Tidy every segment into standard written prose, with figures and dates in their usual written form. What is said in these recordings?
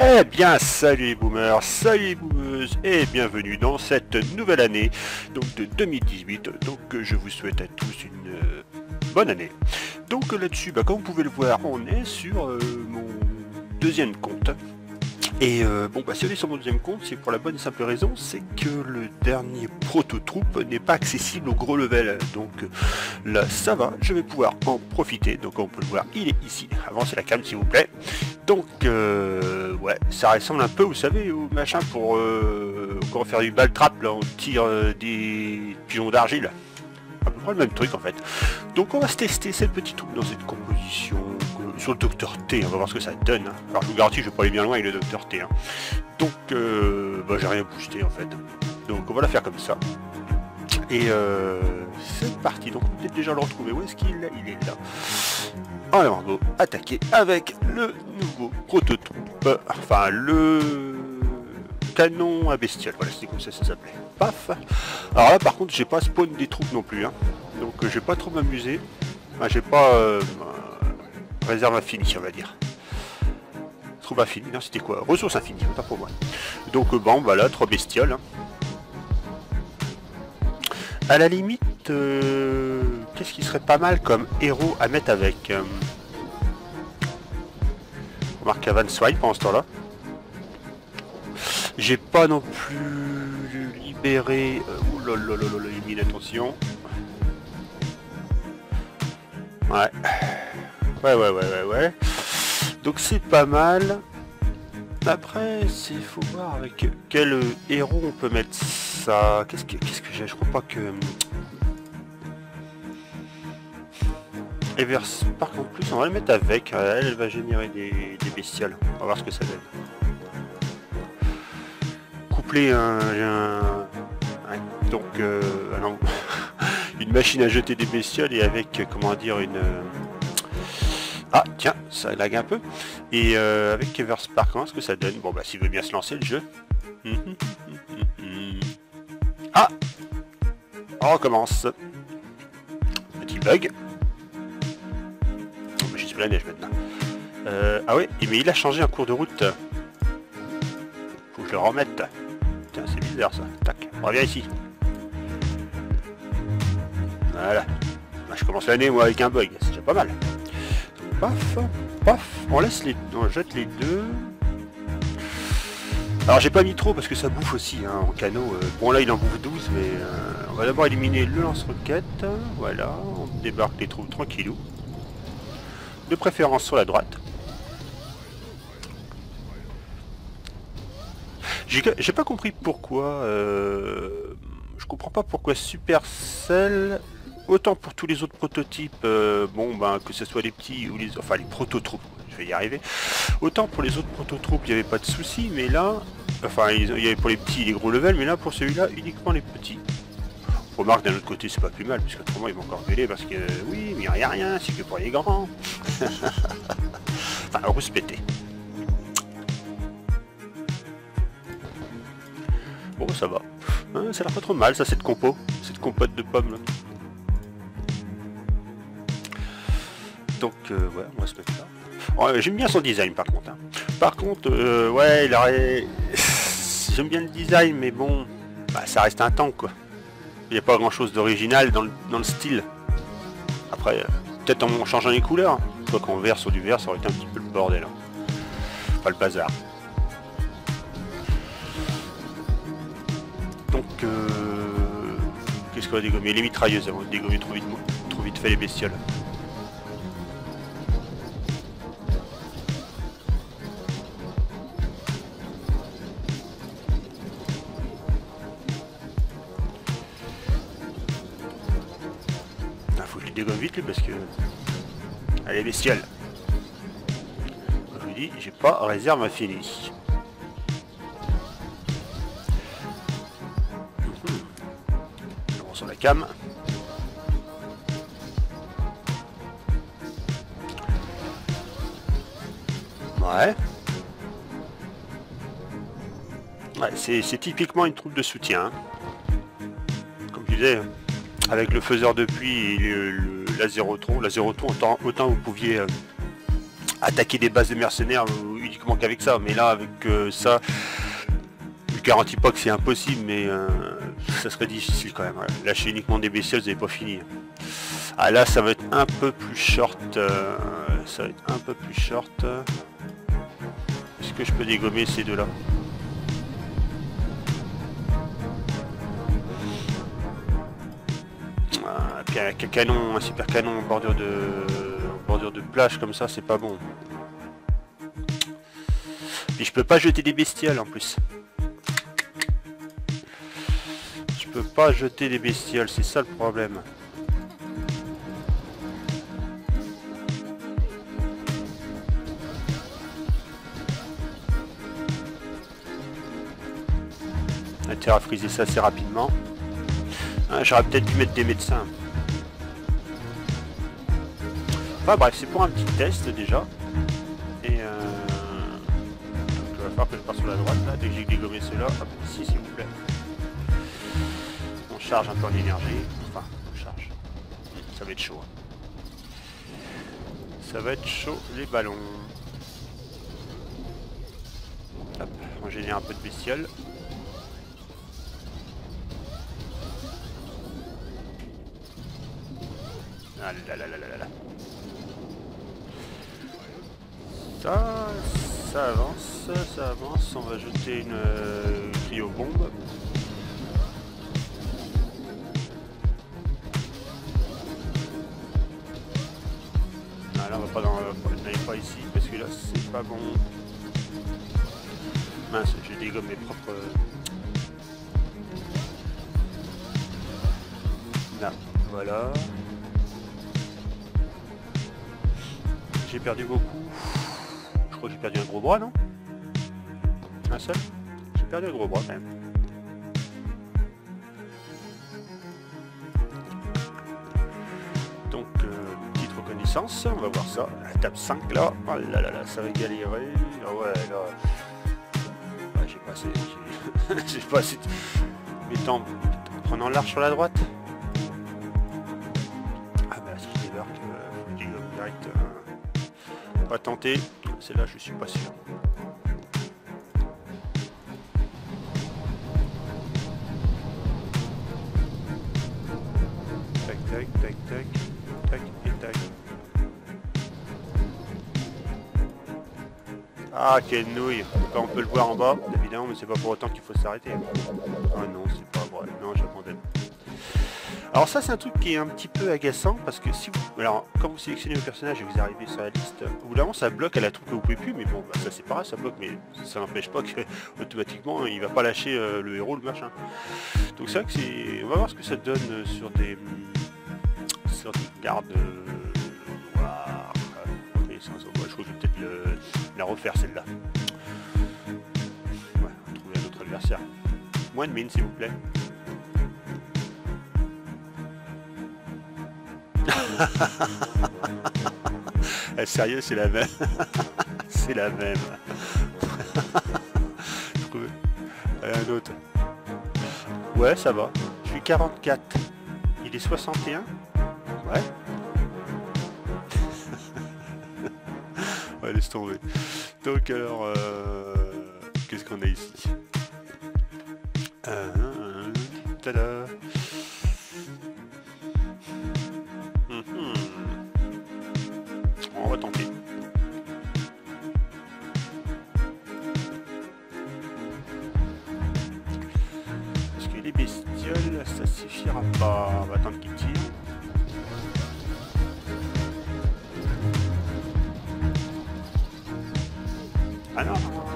Eh bien, salut les boomers, salut les boomeuses, et bienvenue dans cette nouvelle année, donc de 2018. Donc je vous souhaite à tous une bonne année. Donc là-dessus, comme vous pouvez le voir, on est sur mon deuxième compte. Et si on est sur mon deuxième compte, c'est pour la bonne et simple raison, c'est que le dernier proto-troupe n'est pas accessible au gros level. Donc là, ça va, je vais pouvoir en profiter. Donc on peut le voir, il est ici. Avancez la cam s'il vous plaît. Donc ouais, ça ressemble un peu, vous savez, au machin pour faire du ball trap, là, on tire des pigeons d'argile. À peu près le même truc en fait. Donc on va se tester cette petite troupe dans cette composition sur le Docteur T, on va voir ce que ça donne. Hein. Alors je vous garantis, je vais pas aller bien loin avec le Docteur T. Hein. Donc j'ai rien boosté en fait. Donc on va la faire comme ça. Et c'est parti, donc peut-être déjà le retrouver. Où est-ce qu'il est? Il est là. Alors on va attaquer avec le nouveau prototype, enfin le canon à bestiole, voilà, c'est comme ça s'appelait. Paf. Alors là par contre j'ai pas spawn des troupes non plus, hein. Donc je vais pas trop m'amuser. Enfin, j'ai pas réserve infinie on va dire. Troupe infinie, non c'était quoi? Ressources infinies, autant pour moi. Donc voilà, 3 bestioles. Hein. À la limite, qu'est-ce qui serait pas mal comme héros à mettre avec Remarque à Van Swipe pendant ce temps-là. J'ai pas non plus libéré... les mines, attention. Ouais. Ouais. Donc c'est pas mal. Après, il faut voir avec quel héros on peut mettre ça. Qu'est-ce que j'ai? Je crois pas que... Evers Park en plus, on va le mettre avec. Elle va générer des bestioles. On va voir ce que ça donne. Coupler donc non, une machine à jeter des bestioles et avec comment dire une ah tiens, ça lag un peu. Et avec Evers Park, comment est-ce que ça donne? Bon s'il veut bien se lancer le jeu. Ah, on recommence. Petit bug. Je suis la neige maintenant. Ah ouais, mais il a changé en cours de route. Faut que je le remette. Tiens, c'est bizarre ça. Tac, on revient ici. Voilà. Je commence l'année moi avec un bug, c'est déjà pas mal. Donc, paf, on laisse les... on jette les deux. Alors j'ai pas mis trop parce que ça bouffe aussi hein, en canot. Bon là il en bouffe 12 mais on va d'abord éliminer le lance-roquette. Voilà, on débarque les troupes tranquillou. De préférence sur la droite. J'ai pas compris pourquoi. Je comprends pas pourquoi Supercell, autant pour tous les autres prototypes, que ce soit les petits ou les prototroupes, je vais y arriver. Autant pour les autres prototroupes, il n'y avait pas de souci, mais là, il y avait pour les petits et les gros levels, mais là pour celui-là, uniquement les petits. Remarque d'un autre côté, c'est pas plus mal, puisque autrement ils vont encore gueuler parce que oui, mais il n'y a rien, c'est que pour les grands. Enfin, rouspété. Bon, ça va. Hein, ça a l'air pas trop mal, ça, cette compote de pommes là. Donc, ouais, on va se mettre là. Oh, j'aime bien son design par contre. Hein. Par contre, ouais, j'aime bien le design, mais bon, ça reste un tank quoi. Il n'y a pas grand chose d'original dans le style. Après, peut-être en changeant les couleurs. Quoi qu'en vert sur du vert, ça aurait été un petit peu le bordel. Hein. Pas le bazar. Donc, qu'est-ce qu'on va dégommer? Les mitrailleuses, elles vont dégommer trop vite fait les bestioles. Faut que je les dégomme vite lui parce que... Allez bestioles. Je vous dis, j'ai pas réserve infinie. Sur la cam. Ouais. Ouais, c'est typiquement une troupe de soutien. Hein. Comme je disais, avec le faiseur de pluie et le l'azérotron, autant vous pouviez attaquer des bases de mercenaires uniquement qu'avec ça, mais là avec ça, je garantis pas que c'est impossible, mais ça serait difficile quand même. Ouais. Lâcher uniquement des bestioles, vous n'avez pas fini. Ah là, ça va être un peu plus short. Ça va être un peu plus short. Est-ce que je peux dégommer ces deux-là? Puis avec un canon, un super canon en bordure de plage comme ça, c'est pas bon. Et je peux pas jeter des bestioles en plus. Je peux pas jeter des bestioles, c'est ça le problème. Intérêt à friser ça assez rapidement. Ah, j'aurais peut-être dû mettre des médecins. Enfin bref, c'est pour un petit test déjà. Et il va falloir que je parte sur la droite là, dès que j'ai dégommé ceux-là. Hop, ici s'il vous plaît. On charge un peu en énergie. Enfin, on charge. Ça va être chaud. Ça va être chaud les ballons. Hop, on génère un peu de bestioles. Ah là là là là là. Ça avance, on va jeter une cryo-bombe. Ah là on va pas n'allez pas ici parce que là c'est pas bon. Mince, je dégomme mes propres... Là, voilà. J'ai perdu beaucoup. Je crois que j'ai perdu un gros bras, non? Un seul? J'ai perdu un gros bras quand même. Donc, petite reconnaissance, on va voir ça. La table 5 là. Oh là là là, ça va galérer. Ah ouais, là. Ah, j'ai pas assez. J'ai pas assez. Mettant. Prenant l'arche sur la droite. Ah bah si je débarque, faut que je dégomme direct. Pas tenter, celle-là je suis pas sûr. Tac tac tac tac tac et tac. Ah quelle nouille. On peut le voir en bas évidemment, mais c'est pas pour autant qu'il faut s'arrêter. Ah non c'est pas vrai, non j'abandonne. Alors ça c'est un truc qui est un petit peu agaçant parce que si vous... Alors quand vous sélectionnez le personnage et vous arrivez sur la liste, au bout d'un moment ça bloque à la troupe que vous pouvez plus, mais bon bah, ça c'est pareil, ça bloque, mais ça n'empêche pas que automatiquement il va pas lâcher le héros, le machin. Donc c'est vrai que c'est... On va voir ce que ça donne sur des gardes noirs. Je crois que je vais peut-être la refaire celle-là. Ouais, on va trouver un autre adversaire. Moins de mine s'il vous plaît. Sérieux, c'est la même. C'est la même. Un autre. Ouais, ça va. Je suis 44. Il est 61. Ouais. Ouais, laisse tomber. Donc alors, qu'est-ce qu'on a ici? Tada. On va tenter. Parce que les bestioles, ça suffira pas. On va attendre qu'ils tirent. Ah non,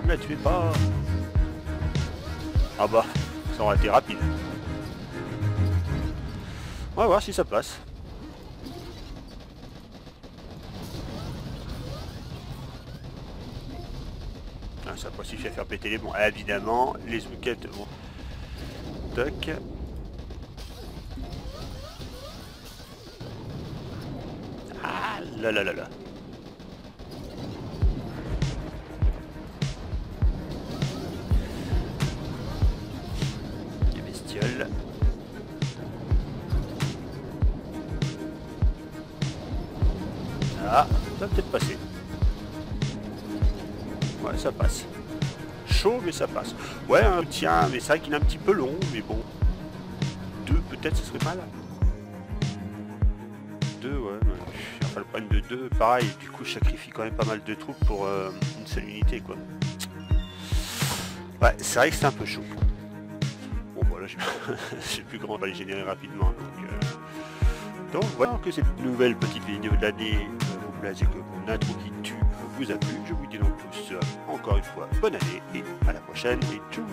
ne la tuez pas. Ah bah, ça aurait été rapide. On va voir si ça passe. Ah, ça n'a pas suffi à faire péter les bombes. Ah, évidemment, les ouquettes vont... Toc. Ah là là là là. Ah, ça va peut-être passer. Ouais, ça passe. Chaud, mais ça passe. Ouais, un tiens, mais c'est vrai qu'il est un petit peu long, mais bon. 2, peut-être, ce serait pas mal. 2, ouais. Enfin, le problème de 2, pareil, du coup, je sacrifie quand même pas mal de troupes pour une seule unité, quoi. Ouais, c'est vrai que c'est un peu chaud. Bon, voilà, j'ai plus grand à les générer rapidement, donc voilà que cette nouvelle petite vidéo de l'année vous plaise et que mon intro qui tue vous a plu. Je vous dis donc tous encore une fois bonne année et à la prochaine et tchuss.